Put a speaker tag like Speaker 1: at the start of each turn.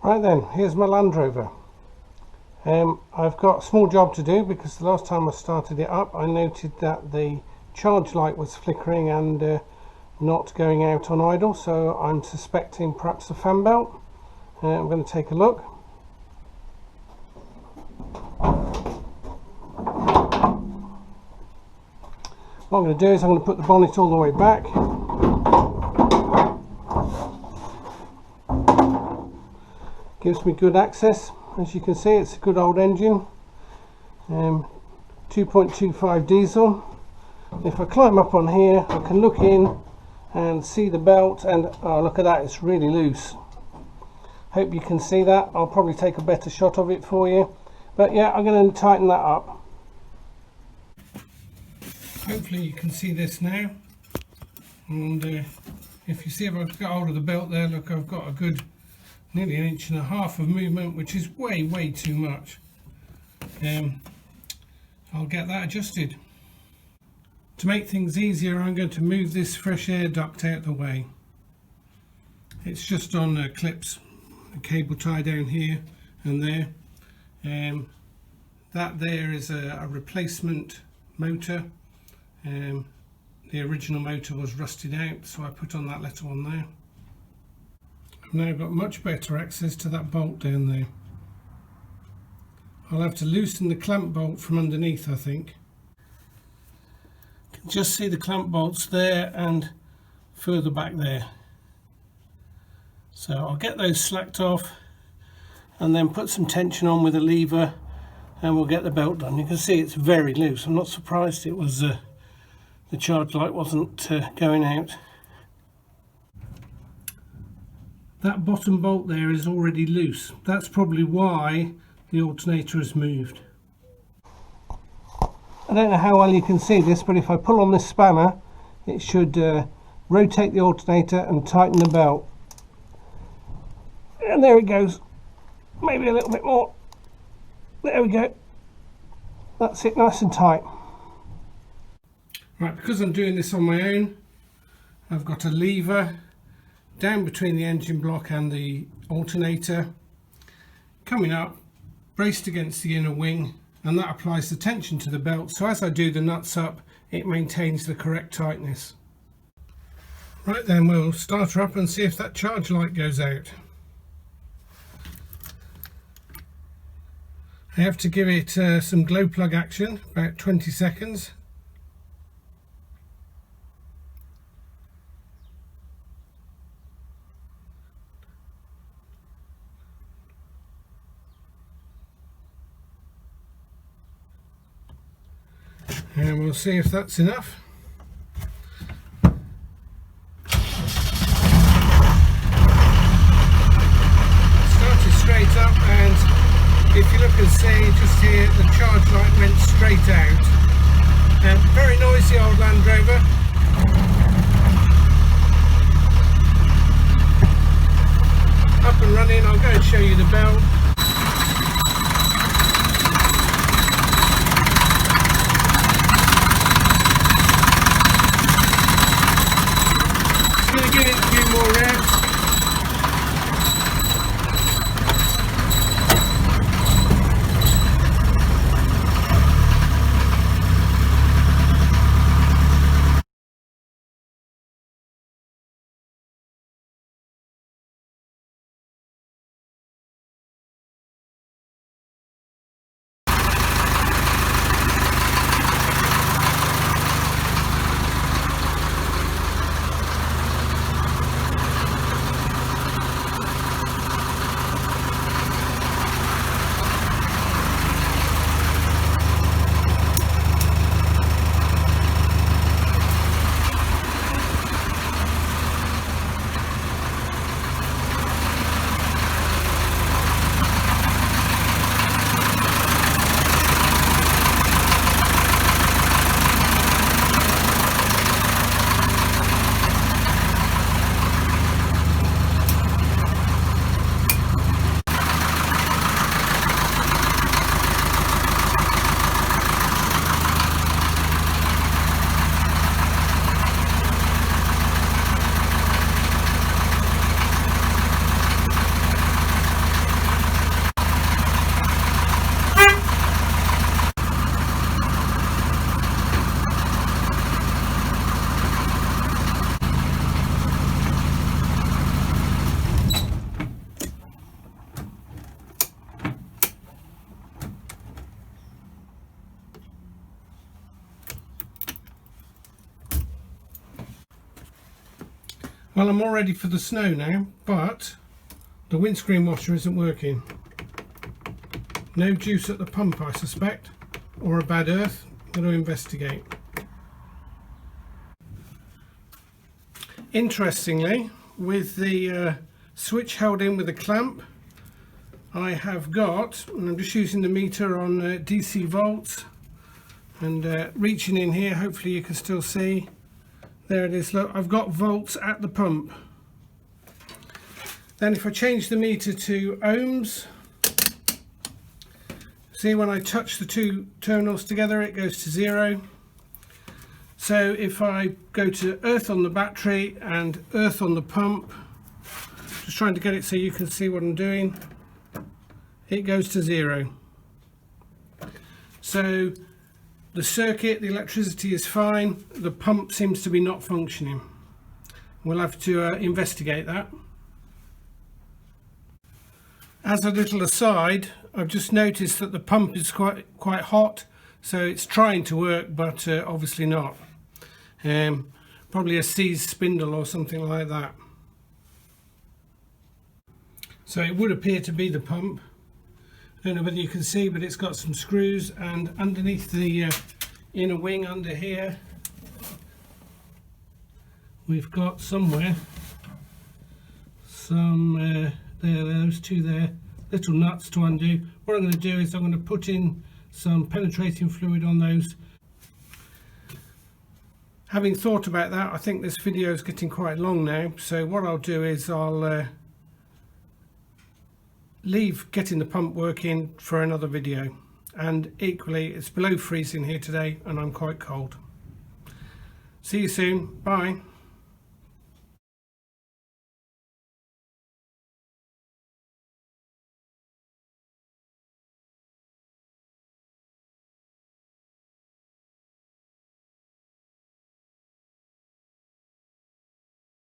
Speaker 1: Right then, here's my Land Rover. I've got a small job to do because the last time I started it up I noted that the charge light was flickering and not going out on idle, so I'm suspecting perhaps a fan belt. I'm going to take a look. What I'm going to do is I'm going to put the bonnet all the way back. Gives me good access. As you can see, it's a good old engine, 2.25 diesel. If I climb up on here I can look in and see the belt, and oh, look at that, it's really loose. Hope you can see that. I'll probably take a better shot of it for you, but yeah, I'm going to tighten that up. Hopefully you can see this now, and if you see, if I've got hold of the belt there, look, I've got a good nearly 1.5 inches of movement, which is way too much. I'll get that adjusted. To make things easier, I'm going to move this fresh air duct out the way. It's just on clips, a cable tie down here and there. That there is a replacement motor. The original motor was rusted out, so I put on that letter on there. I've now got much better access to that bolt down there. I'll have to loosen the clamp bolt from underneath, I think. You can just see the clamp bolts there and further back there. So I'll get those slacked off and then put some tension on with a lever and we'll get the belt done. You can see it's very loose. I'm not surprised it was the charge light wasn't going out. That bottom bolt there is already loose. That's probably why the alternator has moved. I don't know how well you can see this, but if I pull on this spanner it should rotate the alternator and tighten the belt. And there it goes. Maybe a little bit more. There we go. That's it, nice and tight. Right, because I'm doing this on my own, I've got a lever down between the engine block and the alternator, coming up, braced against the inner wing, and that applies the tension to the belt, so as I do the nuts up it maintains the correct tightness. Right then, we'll start her up and see if that charge light goes out. I have to give it some glow plug action, about 20 seconds. And we'll see if that's enough. Started straight up, and if you look and see just here, the charge light went straight out. Very noisy old Land Rover. Up and running. I'll go and show you the belt. Give it a few more revs. Well, I'm all ready for the snow now, but the windscreen washer isn't working. No juice at the pump, I suspect, or a bad earth. I'm going to investigate. Interestingly, with the switch held in with a clamp, I have got, and I'm just using the meter on DC volts, and reaching in here, hopefully you can still see. There it is, look, I've got volts at the pump. Then if I change the meter to ohms, see when I touch the two terminals together it goes to 0. So if I go to earth on the battery and earth on the pump, just trying to get it so you can see what I'm doing, it goes to 0. So the circuit, the electricity is fine, the pump seems to be not functioning. We'll have to investigate that. As a little aside, I've just noticed that the pump is quite hot, so it's trying to work, but obviously not. Probably a seized spindle or something like that. So it would appear to be the pump. I don't know whether you can see, but it's got some screws, and underneath the inner wing under here we've got somewhere some those two there, little nuts to undo. What I'm going to do is I'm going to put in some penetrating fluid on those. Having thought about that, I think this video is getting quite long now, so what I'll do is I'll leave getting the pump working for another video. And equally, it's below freezing here today and I'm quite cold. See you soon. Bye.